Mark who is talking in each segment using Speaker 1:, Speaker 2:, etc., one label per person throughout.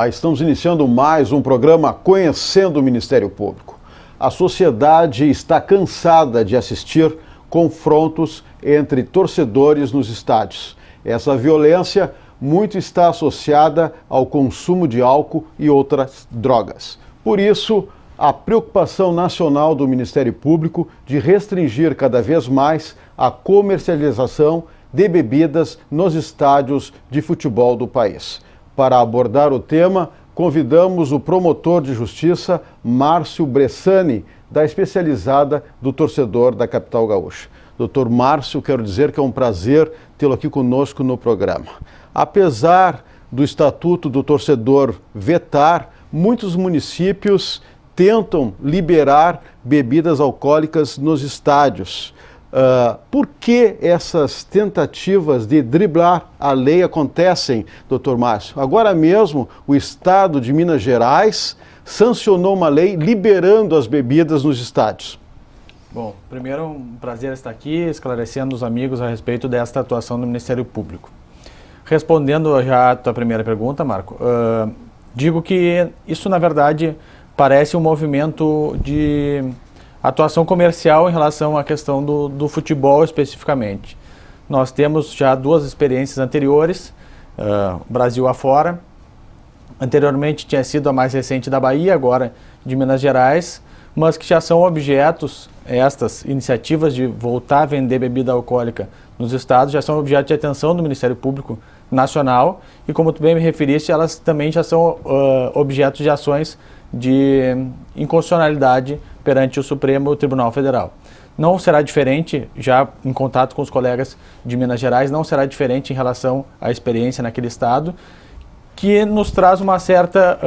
Speaker 1: Estamos iniciando mais um programa Conhecendo o Ministério Público. A sociedade está cansada de assistir confrontos entre torcedores nos estádios. Essa violência muito está associada ao consumo de álcool e outras drogas. Por isso, a preocupação nacional do Ministério Público de restringir cada vez mais a comercialização de bebidas nos estádios de futebol do país. Para abordar o tema, convidamos o promotor de justiça, Márcio Bressani, da especializada do torcedor da capital gaúcha. Doutor Márcio, quero dizer que é um prazer tê-lo aqui conosco no programa. Apesar do Estatuto do Torcedor vetar, muitos municípios tentam liberar bebidas alcoólicas nos estádios. Por que essas tentativas de driblar a lei acontecem, doutor Márcio? Agora mesmo, o Estado de Minas Gerais sancionou uma lei liberando as bebidas nos estádios.
Speaker 2: Bom, primeiro, um prazer estar aqui esclarecendo os amigos a respeito desta atuação do Ministério Público. Respondendo já a tua primeira pergunta, Marco, digo que isso, na verdade, parece um movimento de atuação comercial em relação à questão do futebol especificamente. Nós temos já duas experiências anteriores, Brasil afora. Anteriormente tinha sido a mais recente da Bahia, agora de Minas Gerais, mas que já são objetos, estas iniciativas de voltar a vender bebida alcoólica nos estados, já são objeto de atenção do Ministério Público Nacional e, como tu bem me referiste, elas também já são objetos de ações de inconstitucionalidade perante o Supremo Tribunal Federal. Não será diferente, já em contato com os colegas de Minas Gerais, não será diferente em relação à experiência naquele estado, que nos traz uma certa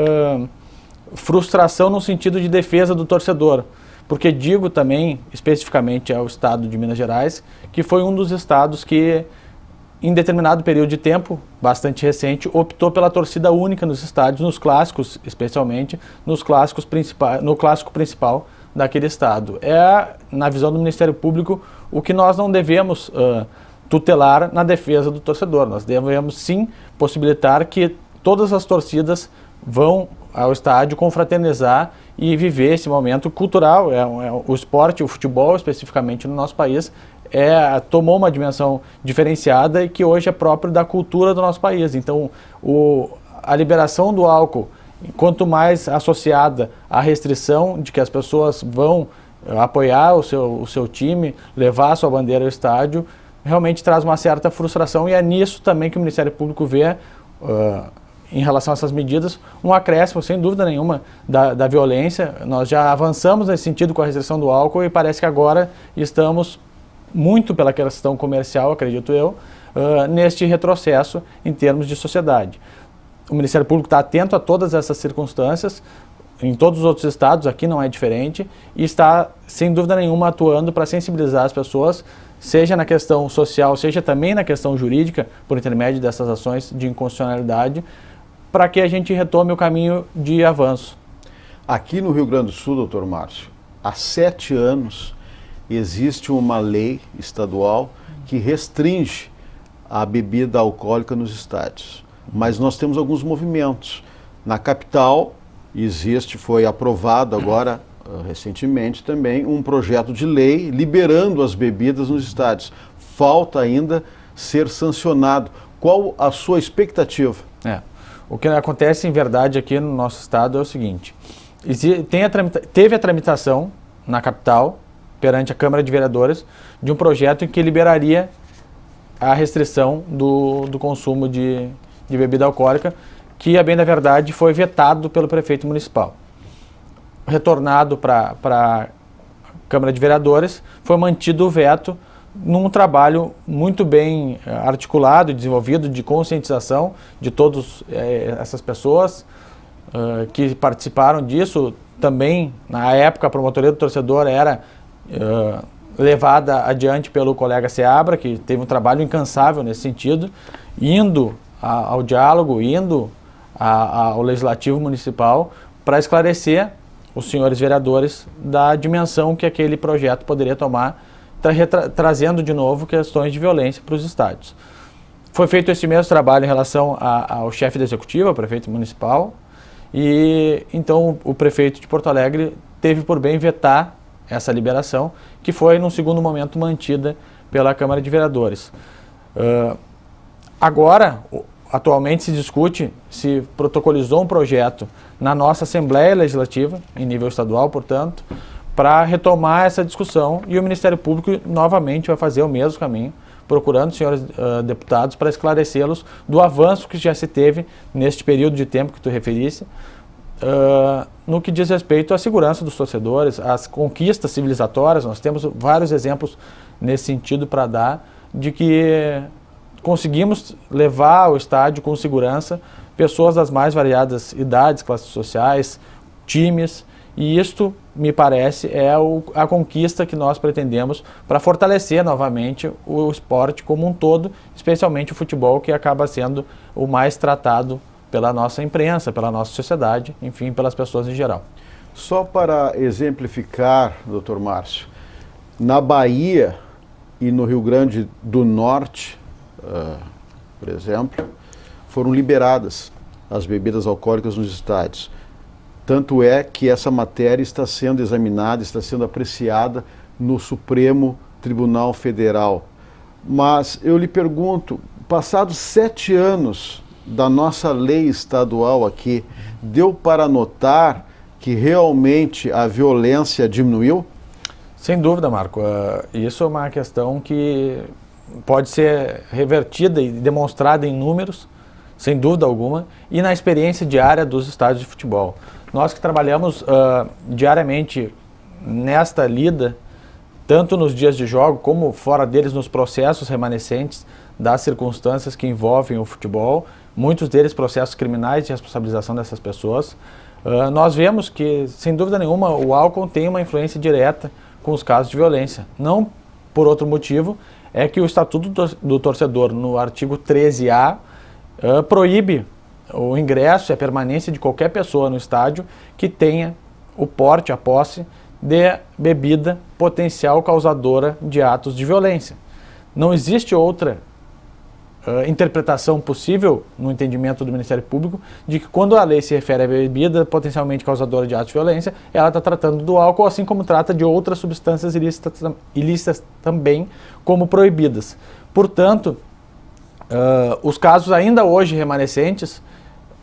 Speaker 2: frustração no sentido de defesa do torcedor, porque digo também, especificamente ao estado de Minas Gerais, que foi um dos estados que, em determinado período de tempo, bastante recente, optou pela torcida única nos estádios, nos clássicos, especialmente, no clássico principal daquele estado. É, na visão do Ministério Público, o que nós não devemos tutelar na defesa do torcedor. Nós devemos, sim, possibilitar que todas as torcidas vão ao estádio confraternizar e viver esse momento cultural. O esporte, o futebol, especificamente no nosso país, tomou uma dimensão diferenciada e que hoje é próprio da cultura do nosso país. Então, a liberação do álcool, quanto mais associada à restrição de que as pessoas vão apoiar o seu time, levar a sua bandeira ao estádio, realmente traz uma certa frustração, e é nisso também que o Ministério Público vê, em relação a essas medidas, um acréscimo, sem dúvida nenhuma, da violência. Nós já avançamos nesse sentido com a restrição do álcool e parece que agora estamos muito pela questão comercial, acredito eu, neste retrocesso em termos de sociedade. O Ministério Público está atento a todas essas circunstâncias, em todos os outros estados, aqui não é diferente, e está, sem dúvida nenhuma, atuando para sensibilizar as pessoas, seja na questão social, seja também na questão jurídica, por intermédio dessas ações de inconstitucionalidade, para que a gente retome o caminho de avanço.
Speaker 1: Aqui no Rio Grande do Sul, doutor Márcio, há 7 anos existe uma lei estadual que restringe a bebida alcoólica nos estádios. Mas nós temos alguns movimentos. Na capital foi aprovado agora, recentemente também, um projeto de lei liberando as bebidas nos estádios. Falta ainda ser sancionado. Qual a sua expectativa?
Speaker 2: O que acontece em verdade aqui no nosso estado é o seguinte: teve a tramitação na capital, perante a Câmara de Vereadores, de um projeto em que liberaria a restrição do consumo de bebida alcoólica, que, a bem da verdade, foi vetado pelo prefeito municipal. Retornado para a Câmara de Vereadores, foi mantido o veto num trabalho muito bem articulado e desenvolvido de conscientização de todas essas pessoas que participaram disso. Também, na época, a promotoria do torcedor era levada adiante pelo colega Seabra, que teve um trabalho incansável nesse sentido, indo ao diálogo, indo ao Legislativo Municipal para esclarecer os senhores vereadores da dimensão que aquele projeto poderia tomar, trazendo de novo questões de violência para os estádios. Foi feito esse mesmo trabalho em relação ao chefe da executiva, ao prefeito municipal, e então o prefeito de Porto Alegre teve por bem vetar essa liberação, que foi, num segundo momento, mantida pela Câmara de Vereadores. Agora, atualmente se discute, se protocolizou um projeto na nossa Assembleia Legislativa, em nível estadual, portanto, para retomar essa discussão, e o Ministério Público novamente vai fazer o mesmo caminho, procurando os senhores deputados para esclarecê-los do avanço que já se teve neste período de tempo que tu referiste, no que diz respeito à segurança dos torcedores, às conquistas civilizatórias. Nós temos vários exemplos nesse sentido para dar, de que conseguimos levar ao estádio com segurança pessoas das mais variadas idades, classes sociais, times, e isto, me parece, é a conquista que nós pretendemos para fortalecer novamente o esporte como um todo, especialmente o futebol, que acaba sendo o mais tratado pela nossa imprensa, pela nossa sociedade, enfim, pelas pessoas em geral.
Speaker 1: Só para exemplificar, doutor Márcio, na Bahia e no Rio Grande do Norte, por exemplo, foram liberadas as bebidas alcoólicas nos estádios. Tanto é que essa matéria está sendo examinada, está sendo apreciada no Supremo Tribunal Federal. Mas eu lhe pergunto, passados 7 anos da nossa lei estadual aqui, deu para notar que realmente a violência diminuiu?
Speaker 2: Sem dúvida, Marco. Isso é uma questão que pode ser revertida e demonstrada em números, sem dúvida alguma, e na experiência diária dos estádios de futebol. Nós que trabalhamos diariamente nesta lida, tanto nos dias de jogo como fora deles, nos processos remanescentes das circunstâncias que envolvem o futebol, muitos deles processos criminais de responsabilização dessas pessoas, nós vemos que, sem dúvida nenhuma, o álcool tem uma influência direta com os casos de violência. Não por outro motivo, é que o Estatuto do Torcedor, no artigo 13A, proíbe o ingresso e a permanência de qualquer pessoa no estádio que tenha o porte, a posse de bebida potencial causadora de atos de violência. Não existe outra interpretação possível, no entendimento do Ministério Público, de que quando a lei se refere à bebida potencialmente causadora de atos de violência, ela está tratando do álcool, assim como trata de outras substâncias ilícitas também, como proibidas. Portanto, os casos ainda hoje remanescentes,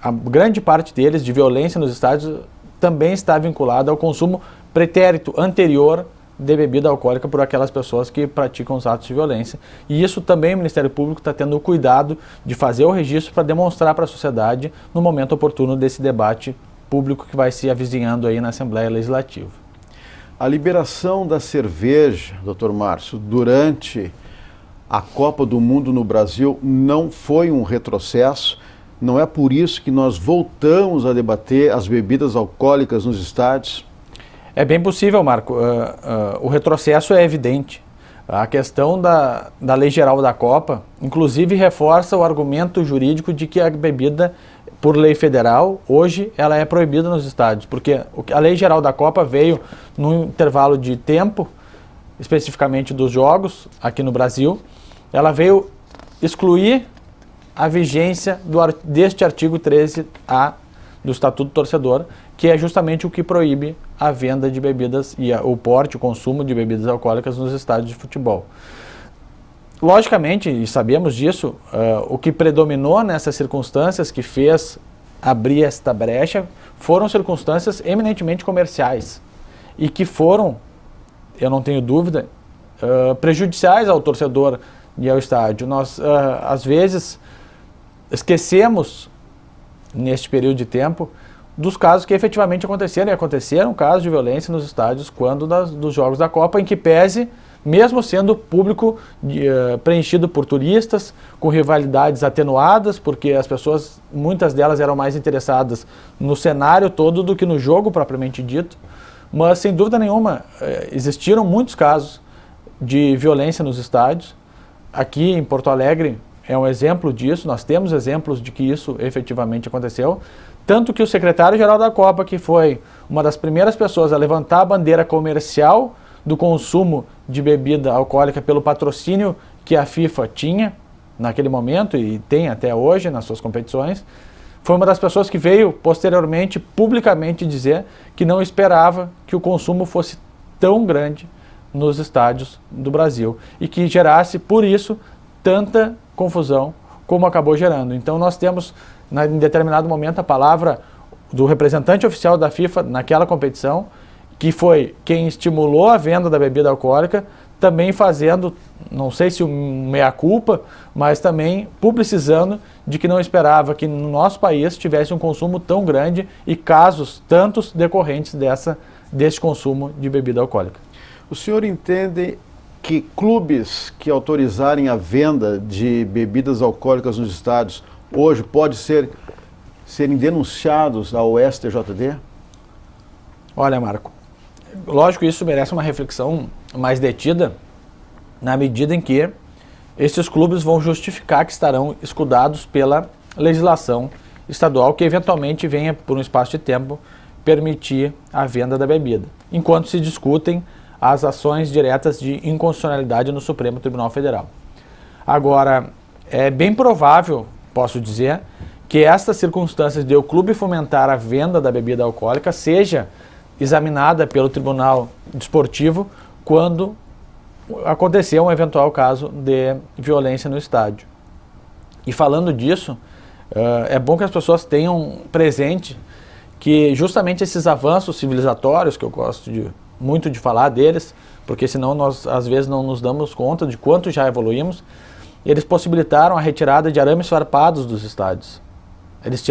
Speaker 2: a grande parte deles de violência nos estádios também está vinculada ao consumo pretérito anterior de bebida alcoólica por aquelas pessoas que praticam os atos de violência. E isso também o Ministério Público está tendo o cuidado de fazer o registro para demonstrar para a sociedade no momento oportuno desse debate público que vai se avizinhando aí na Assembleia Legislativa.
Speaker 1: A liberação da cerveja, doutor Márcio, durante a Copa do Mundo no Brasil não foi um retrocesso. Não é por isso que nós voltamos a debater as bebidas alcoólicas nos estádios?
Speaker 2: É bem possível, Marco. O retrocesso é evidente. A questão da Lei Geral da Copa, inclusive, reforça o argumento jurídico de que a bebida, por lei federal, hoje ela é proibida nos estádios, porque a Lei Geral da Copa veio num intervalo de tempo, especificamente dos jogos, aqui no Brasil, ela veio excluir a vigência deste artigo 13A do Estatuto do Torcedor, que é justamente o que proíbe a venda de bebidas e o porte, o consumo de bebidas alcoólicas nos estádios de futebol. Logicamente, e sabemos disso, o que predominou nessas circunstâncias que fez abrir esta brecha foram circunstâncias eminentemente comerciais e que foram, eu não tenho dúvida, prejudiciais ao torcedor e ao estádio. Nós, às vezes, esquecemos, neste período de tempo, dos casos que efetivamente aconteceram, e aconteceram casos de violência nos estádios quando dos Jogos da Copa, em que pese, mesmo sendo público preenchido por turistas, com rivalidades atenuadas, porque as pessoas, muitas delas eram mais interessadas no cenário todo do que no jogo propriamente dito, mas sem dúvida nenhuma existiram muitos casos de violência nos estádios. Aqui em Porto Alegre é um exemplo disso, nós temos exemplos de que isso efetivamente aconteceu, tanto que o secretário-geral da Copa, que foi uma das primeiras pessoas a levantar a bandeira comercial do consumo de bebida alcoólica pelo patrocínio que a FIFA tinha naquele momento e tem até hoje nas suas competições, foi uma das pessoas que veio posteriormente publicamente dizer que não esperava que o consumo fosse tão grande nos estádios do Brasil e que gerasse, por isso, tanta confusão como acabou gerando. Então nós temos, em determinado momento, a palavra do representante oficial da FIFA naquela competição, que foi quem estimulou a venda da bebida alcoólica, também fazendo, não sei se um meia-culpa, mas também publicizando de que não esperava que no nosso país tivesse um consumo tão grande e casos tantos decorrentes desse consumo de bebida alcoólica.
Speaker 1: O senhor entende que clubes que autorizarem a venda de bebidas alcoólicas nos estádios hoje podem serem denunciados ao STJD?
Speaker 2: Olha, Marco, lógico que isso merece uma reflexão mais detida, na medida em que esses clubes vão justificar que estarão escudados pela legislação estadual que eventualmente venha, por um espaço de tempo, permitir a venda da bebida, enquanto se discutem as ações diretas de inconstitucionalidade no Supremo Tribunal Federal. Agora, é bem provável, posso dizer, que estas circunstâncias de o clube fomentar a venda da bebida alcoólica seja examinada pelo Tribunal Desportivo quando acontecer um eventual caso de violência no estádio. E falando disso, é bom que as pessoas tenham presente que justamente esses avanços civilizatórios, que eu gosto muito de falar deles, porque senão nós às vezes não nos damos conta de quanto já evoluímos, eles possibilitaram a retirada de arames farpados dos estádios. Eles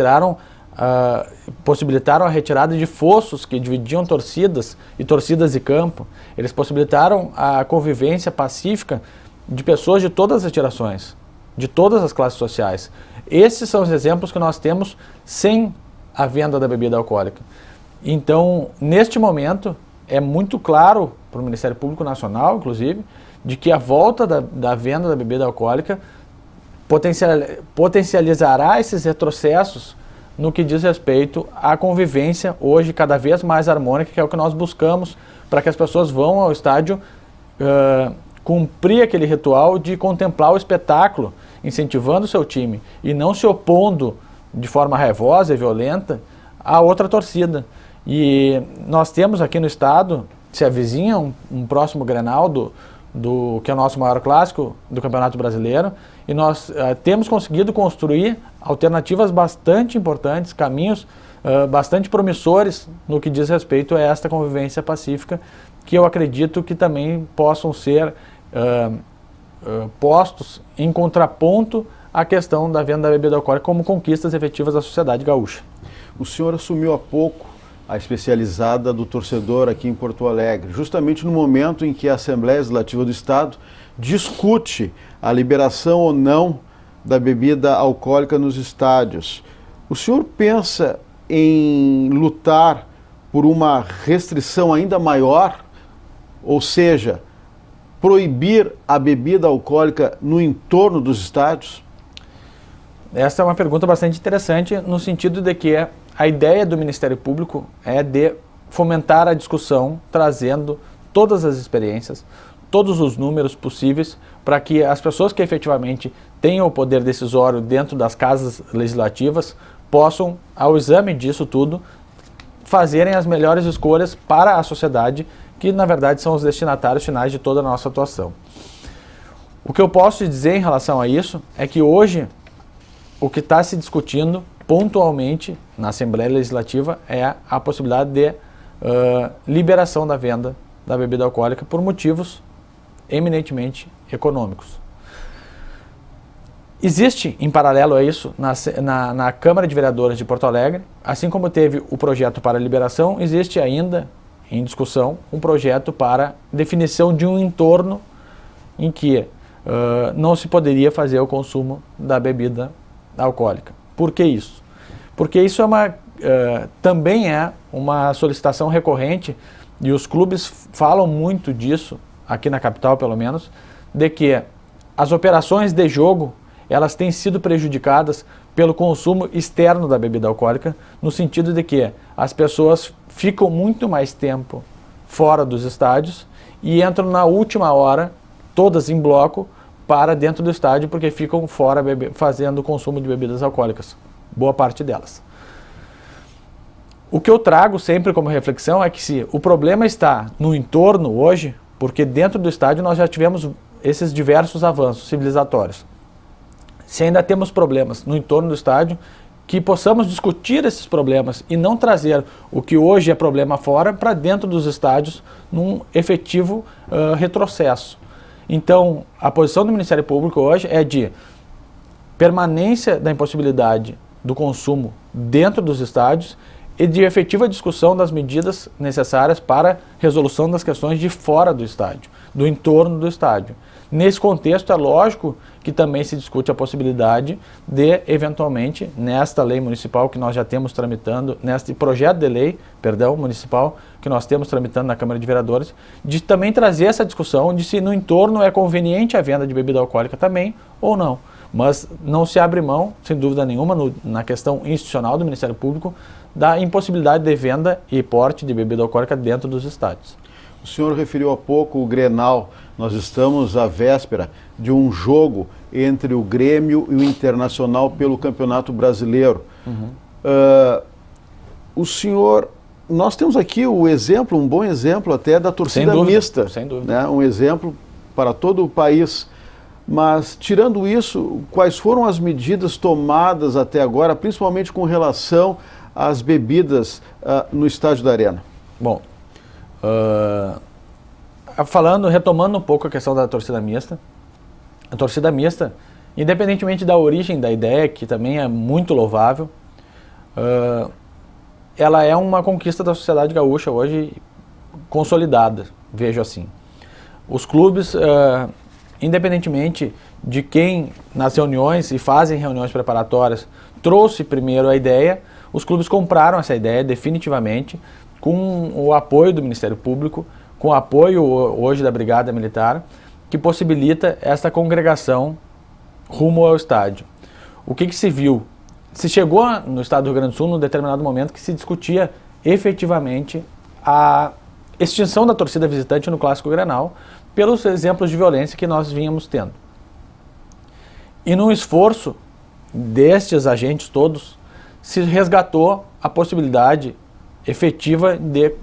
Speaker 2: possibilitaram a retirada de fossos que dividiam torcidas e campo. Eles possibilitaram a convivência pacífica de pessoas de todas as gerações, de todas as classes sociais. Esses são os exemplos que nós temos sem a venda da bebida alcoólica. Então, neste momento, é muito claro para o Ministério Público Nacional, inclusive, de que a volta da venda da bebida alcoólica potencializará esses retrocessos no que diz respeito à convivência hoje cada vez mais harmônica, que é o que nós buscamos para que as pessoas vão ao estádio cumprir aquele ritual de contemplar o espetáculo, incentivando o seu time e não se opondo de forma raivosa e violenta a outra torcida. E nós temos aqui no estado, se avizinha um próximo Grenal que é o nosso maior clássico do Campeonato Brasileiro, e nós temos conseguido construir alternativas bastante importantes, caminhos bastante promissores no que diz respeito a esta convivência pacífica, que eu acredito que também possam ser postos em contraponto à questão da venda da bebida alcoólica como conquistas efetivas da sociedade gaúcha.
Speaker 1: O senhor assumiu há pouco a especializada do torcedor aqui em Porto Alegre, justamente no momento em que a Assembleia Legislativa do Estado discute a liberação ou não da bebida alcoólica nos estádios. O senhor pensa em lutar por uma restrição ainda maior, ou seja, proibir a bebida alcoólica no entorno dos estádios?
Speaker 2: Essa é uma pergunta bastante interessante no sentido de que a ideia do Ministério Público é de fomentar a discussão, trazendo todas as experiências, todos os números possíveis, para que as pessoas que efetivamente tenham o poder decisório dentro das casas legislativas possam, ao exame disso tudo, fazerem as melhores escolhas para a sociedade, que na verdade são os destinatários finais de toda a nossa atuação. O que eu posso dizer em relação a isso é que hoje o que está se discutindo pontualmente na Assembleia Legislativa é a possibilidade de liberação da venda da bebida alcoólica por motivos eminentemente econômicos. Existe, em paralelo a isso, na Câmara de Vereadores de Porto Alegre, assim como teve o projeto para liberação, existe ainda em discussão um projeto para definição de um entorno em que não se poderia fazer o consumo da bebida alcoólica. Por que isso? Porque isso também é uma solicitação recorrente, e os clubes falam muito disso, aqui na capital pelo menos, de que as operações de jogo elas têm sido prejudicadas pelo consumo externo da bebida alcoólica, no sentido de que as pessoas ficam muito mais tempo fora dos estádios e entram na última hora, todas em bloco, para dentro do estádio porque ficam fora fazendo consumo de bebidas alcoólicas, boa parte delas. O que eu trago sempre como reflexão é que se o problema está no entorno hoje, porque dentro do estádio nós já tivemos esses diversos avanços civilizatórios. Se ainda temos problemas no entorno do estádio, que possamos discutir esses problemas e não trazer o que hoje é problema fora para dentro dos estádios num efetivo retrocesso. Então, a posição do Ministério Público hoje é de permanência da impossibilidade do consumo dentro dos estádios e de efetiva discussão das medidas necessárias para resolução das questões de fora do estádio, do entorno do estádio. Nesse contexto, é lógico que também se discute a possibilidade de, eventualmente, nesta lei municipal que nós já temos tramitando, neste projeto de lei, municipal, que nós temos tramitando na Câmara de Vereadores, de também trazer essa discussão de se no entorno é conveniente a venda de bebida alcoólica também ou não. Mas não se abre mão, sem dúvida nenhuma, na questão institucional do Ministério Público, da impossibilidade de venda e porte de bebida alcoólica dentro dos estádios.
Speaker 1: O senhor referiu há pouco o Grenal. Nós estamos à véspera de um jogo entre o Grêmio e o Internacional pelo Campeonato Brasileiro. O senhor, nós temos aqui o exemplo, um bom exemplo até da torcida mista.
Speaker 2: Sem dúvida.
Speaker 1: Né? Um exemplo para todo o país. Mas, tirando isso, quais foram as medidas tomadas até agora, principalmente com relação às bebidas no estádio da Arena?
Speaker 2: Bom, retomando um pouco a questão da torcida mista, a torcida mista, independentemente da origem da ideia, que também é muito louvável, ela é uma conquista da sociedade gaúcha hoje consolidada, vejo assim. Os clubes, independentemente de quem nas reuniões e fazem reuniões preparatórias trouxe primeiro a ideia, os clubes compraram essa ideia definitivamente com o apoio do Ministério Público, com o apoio hoje da Brigada Militar, que possibilita essa congregação rumo ao estádio. O que se viu? Se chegou no estado do Rio Grande do Sul num determinado momento que se discutia efetivamente a extinção da torcida visitante no Clássico Grenal, pelos exemplos de violência que nós vínhamos tendo. E num esforço destes agentes todos, se resgatou a possibilidade efetiva de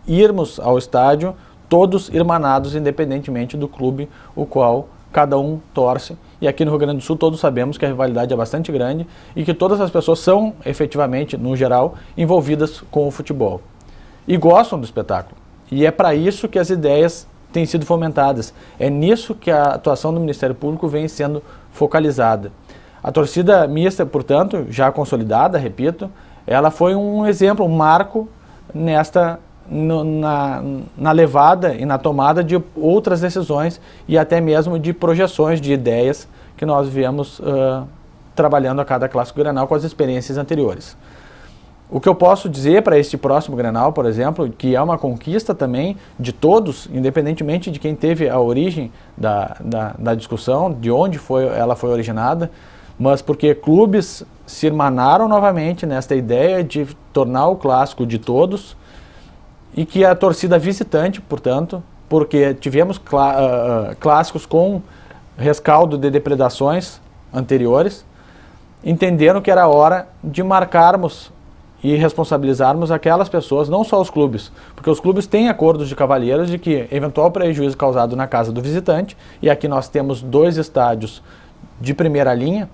Speaker 2: irmos ao estádio todos irmanados, independentemente do clube o qual cada um torce. E aqui no Rio Grande do Sul todos sabemos que a rivalidade é bastante grande e que todas as pessoas são efetivamente, no geral, envolvidas com o futebol. E gostam do espetáculo. E é para isso que as ideias têm sido fomentadas. É nisso que a atuação do Ministério Público vem sendo focalizada. A torcida mista, portanto, já consolidada, repito, ela foi um exemplo, um marco na levada e na tomada de outras decisões e até mesmo de projeções de ideias que nós viemos trabalhando a cada Clássico Grenal com as experiências anteriores. O que eu posso dizer para este próximo Grenal, por exemplo, que é uma conquista também de todos, independentemente de quem teve a origem da discussão, de onde ela foi originada, mas porque clubes se irmanaram novamente nesta ideia de tornar o clássico de todos e que a torcida visitante, portanto, porque tivemos clássicos com rescaldo de depredações anteriores, entenderam que era hora de marcarmos e responsabilizarmos aquelas pessoas, não só os clubes, porque os clubes têm acordos de cavalheiros de que eventual prejuízo causado na casa do visitante, e aqui nós temos 2 estádios de primeira linha,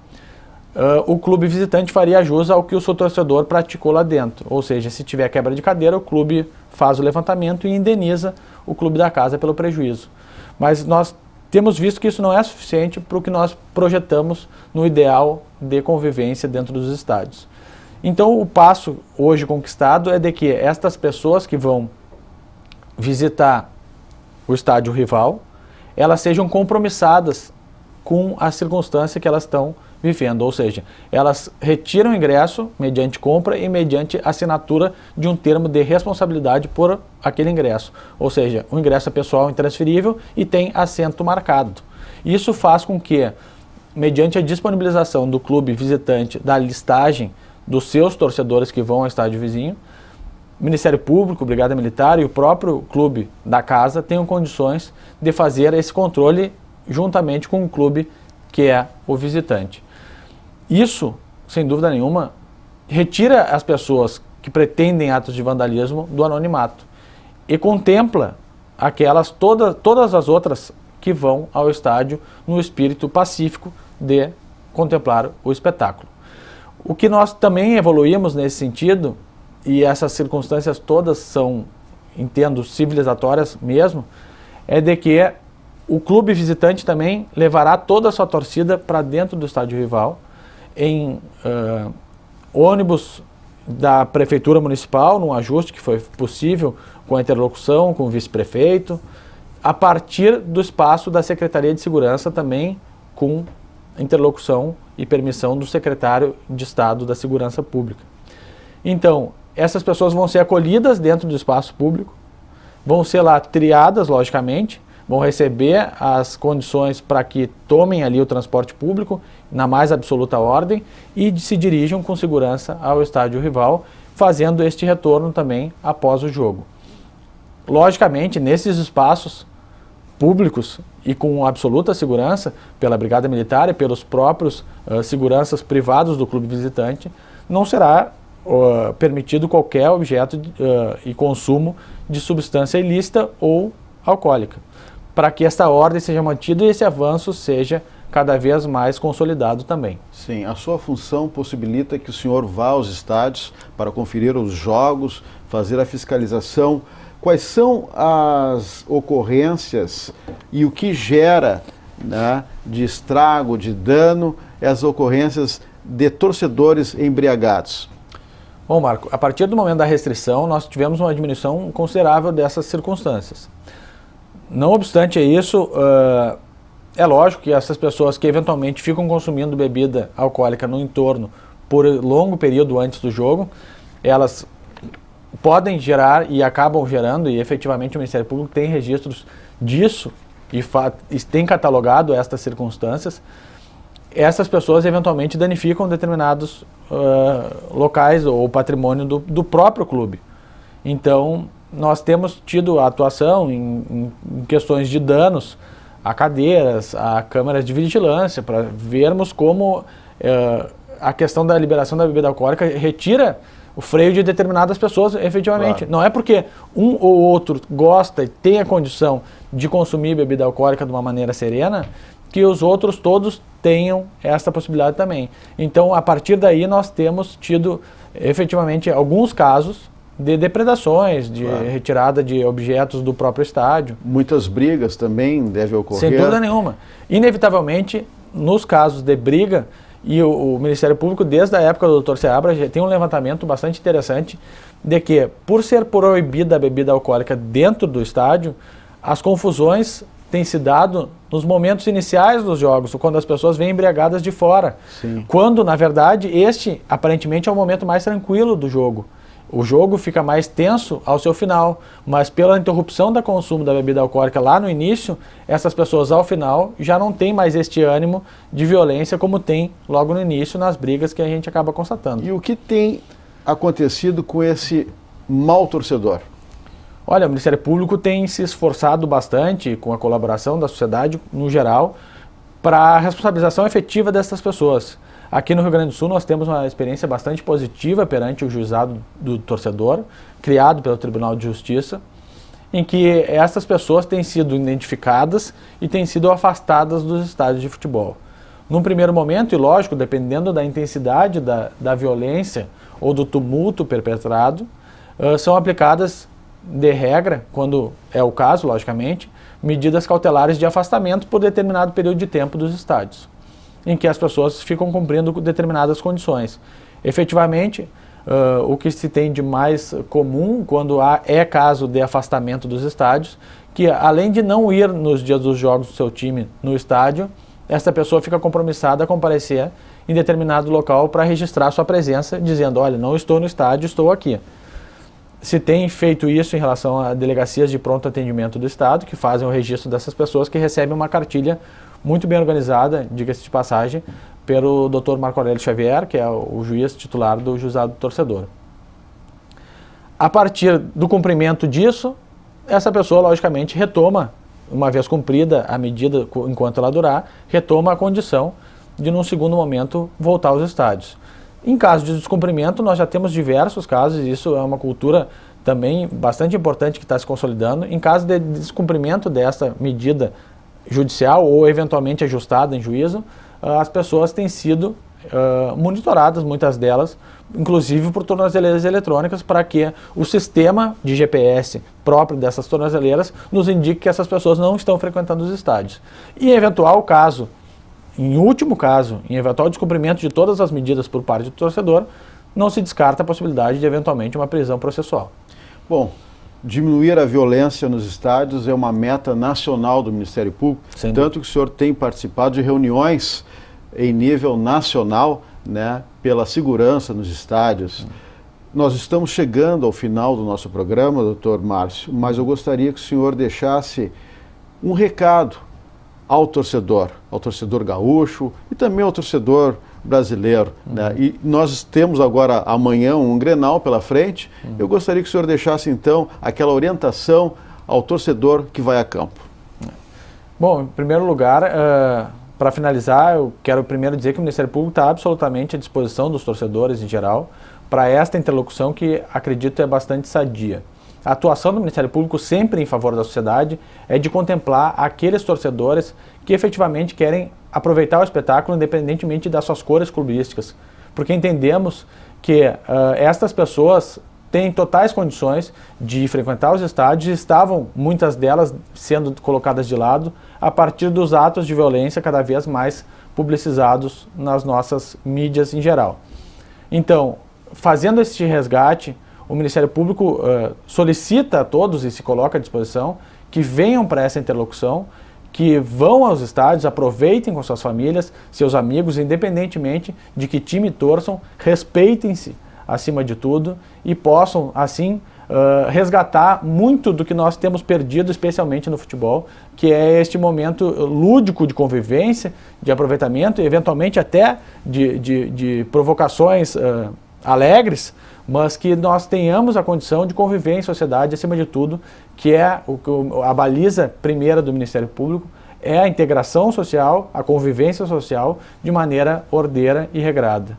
Speaker 2: o clube visitante faria jus ao que o seu torcedor praticou lá dentro, ou seja, se tiver quebra de cadeira, o clube faz o levantamento e indeniza o clube da casa pelo prejuízo. Mas nós temos visto que isso não é suficiente para o que nós projetamos no ideal de convivência dentro dos estádios. Então, o passo hoje conquistado é de que estas pessoas que vão visitar o estádio rival, elas sejam compromissadas com a circunstância que elas estão vivendo, ou seja, elas retiram o ingresso mediante compra e mediante assinatura de um termo de responsabilidade por aquele ingresso, ou seja, o ingresso é pessoal intransferível e tem assento marcado. Isso faz com que, mediante a disponibilização do clube visitante da listagem dos seus torcedores que vão ao estádio vizinho, Ministério Público, Brigada Militar e o próprio clube da casa tenham condições de fazer esse controle juntamente com o clube que é o visitante. Isso, sem dúvida nenhuma, retira as pessoas que pretendem atos de vandalismo do anonimato e contempla todas as outras que vão ao estádio no espírito pacífico de contemplar o espetáculo. O que nós também evoluímos nesse sentido, e essas circunstâncias todas são, entendo, civilizatórias mesmo, é de que o clube visitante também levará toda a sua torcida para dentro do estádio rival, em ônibus da prefeitura municipal, num ajuste que foi possível com a interlocução com o vice-prefeito, a partir do espaço da Secretaria de Segurança também com interlocução e permissão do secretário de Estado da Segurança Pública. Então, essas pessoas vão ser acolhidas dentro do espaço público, vão ser lá triadas, logicamente, vão receber as condições para que tomem ali o transporte público na mais absoluta ordem e se dirijam com segurança ao estádio rival, fazendo este retorno também após o jogo. Logicamente, nesses espaços públicos e com absoluta segurança pela Brigada Militar e pelos próprios seguranças privados do clube visitante, não será permitido qualquer objeto e consumo de substância ilícita ou alcoólica, para que esta ordem seja mantida e esse avanço seja cada vez mais consolidado também.
Speaker 1: Sim, a sua função possibilita que o senhor vá aos estádios para conferir os jogos, fazer a fiscalização. Quais são as ocorrências e o que gera, né, de estrago, de dano, as ocorrências de torcedores embriagados?
Speaker 2: Bom, Marco, a partir do momento da restrição, nós tivemos uma diminuição considerável dessas circunstâncias. Não obstante isso, é lógico que essas pessoas que eventualmente ficam consumindo bebida alcoólica no entorno por longo período antes do jogo, elas podem gerar e acabam gerando, e efetivamente o Ministério Público tem registros disso e tem catalogado estas circunstâncias. Essas pessoas eventualmente danificam determinados locais ou patrimônio do próprio clube. Então, nós temos tido a atuação em questões de danos a cadeiras, a câmeras de vigilância, para vermos como a questão da liberação da bebida alcoólica retira o freio de determinadas pessoas, efetivamente. Claro. Não é porque um ou outro gosta e tem a condição de consumir bebida alcoólica de uma maneira serena, que os outros todos tenham essa possibilidade também. Então, a partir daí, nós temos tido, efetivamente, alguns casos de depredações, de retirada de objetos do próprio estádio.
Speaker 1: Muitas brigas também devem ocorrer.
Speaker 2: Sem dúvida nenhuma. Inevitavelmente, nos casos de briga, e o Ministério Público, desde a época do Dr. Seabra, já tem um levantamento bastante interessante de que, por ser proibida a bebida alcoólica dentro do estádio, as confusões têm se dado nos momentos iniciais dos jogos, quando as pessoas vêm embriagadas de fora.
Speaker 1: Sim.
Speaker 2: Quando, na verdade, este aparentemente é o momento mais tranquilo do jogo. O jogo fica mais tenso ao seu final, mas pela interrupção do consumo da bebida alcoólica lá no início, essas pessoas ao final já não têm mais este ânimo de violência como tem logo no início nas brigas que a gente acaba constatando.
Speaker 1: E o que tem acontecido com esse mau torcedor?
Speaker 2: Olha, o Ministério Público tem se esforçado bastante, com a colaboração da sociedade no geral, para a responsabilização efetiva dessas pessoas. Aqui no Rio Grande do Sul nós temos uma experiência bastante positiva perante o juizado do torcedor, criado pelo Tribunal de Justiça, em que essas pessoas têm sido identificadas e têm sido afastadas dos estádios de futebol. Num primeiro momento, e lógico, dependendo da intensidade da violência ou do tumulto perpetrado, são aplicadas, de regra, quando é o caso, logicamente, medidas cautelares de afastamento por determinado período de tempo dos estádios, em que as pessoas ficam cumprindo determinadas condições. Efetivamente, o que se tem de mais comum quando é caso de afastamento dos estádios, que além de não ir nos dias dos jogos do seu time no estádio, essa pessoa fica compromissada a comparecer em determinado local para registrar sua presença, dizendo, olha, não estou no estádio, estou aqui. Se tem feito isso em relação a delegacias de pronto atendimento do Estado, que fazem o registro dessas pessoas que recebem uma cartilha muito bem organizada, diga-se de passagem, pelo Dr. Marco Aurélio Xavier, que é o juiz titular do Juizado do Torcedor. A partir do cumprimento disso, essa pessoa, logicamente, retoma uma vez cumprida a medida enquanto ela durar, retoma a condição de, num segundo momento, voltar aos estádios. Em caso de descumprimento, nós já temos diversos casos, e isso é uma cultura também bastante importante que está se consolidando. Em caso de descumprimento dessa medida judicial ou eventualmente ajustada em juízo, as pessoas têm sido monitoradas, muitas delas, inclusive por tornozeleiras eletrônicas, para que o sistema de GPS próprio dessas tornozeleiras nos indique que essas pessoas não estão frequentando os estádios. E em eventual caso, em último caso, em eventual descumprimento de todas as medidas por parte do torcedor, não se descarta a possibilidade de eventualmente uma prisão processual.
Speaker 1: Bom, diminuir a violência nos estádios é uma meta nacional do Ministério Público, tanto que o senhor tem participado de reuniões em nível nacional, né, pela segurança nos estádios. Nós estamos chegando ao final do nosso programa, doutor Márcio, mas eu gostaria que o senhor deixasse um recado ao torcedor gaúcho e também ao torcedor brasileiro. Né? E nós temos agora, amanhã, um Grenal pela frente. Eu gostaria que o senhor deixasse, então, aquela orientação ao torcedor que vai a campo.
Speaker 2: Bom, em primeiro lugar, para finalizar, eu quero primeiro dizer que o Ministério Público está absolutamente à disposição dos torcedores em geral para esta interlocução que acredito é bastante sadia. A atuação do Ministério Público sempre em favor da sociedade é de contemplar aqueles torcedores que efetivamente querem aproveitar o espetáculo independentemente das suas cores clubísticas, porque entendemos que estas pessoas têm totais condições de frequentar os estádios e estavam, muitas delas, sendo colocadas de lado a partir dos atos de violência cada vez mais publicizados nas nossas mídias em geral. Então, fazendo este resgate, o Ministério Público solicita a todos e se coloca à disposição que venham para essa interlocução, que vão aos estádios, aproveitem com suas famílias, seus amigos, independentemente de que time torçam, respeitem-se acima de tudo e possam, assim, resgatar muito do que nós temos perdido, especialmente no futebol, que é este momento lúdico de convivência, de aproveitamento e eventualmente até de provocações alegres, mas que nós tenhamos a condição de conviver em sociedade, acima de tudo, que é a baliza primeira do Ministério Público, é a integração social, a convivência social, de maneira ordeira e regrada.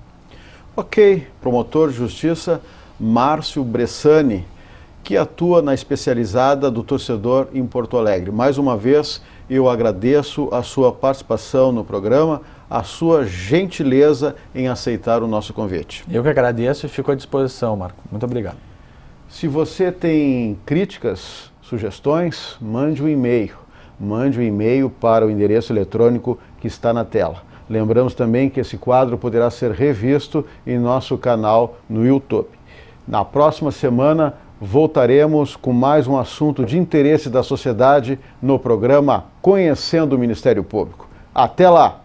Speaker 1: Ok, promotor de justiça Márcio Bressani, que atua na especializada do torcedor em Porto Alegre. Mais uma vez, eu agradeço a sua participação no programa, a sua gentileza em aceitar o nosso convite.
Speaker 2: Eu que agradeço e fico à disposição, Marco. Muito obrigado.
Speaker 1: Se você tem críticas, sugestões, mande um e-mail. Mande um e-mail para o endereço eletrônico que está na tela. Lembramos também que esse quadro poderá ser revisto em nosso canal no YouTube. Na próxima semana, voltaremos com mais um assunto de interesse da sociedade no programa Conhecendo o Ministério Público. Até lá!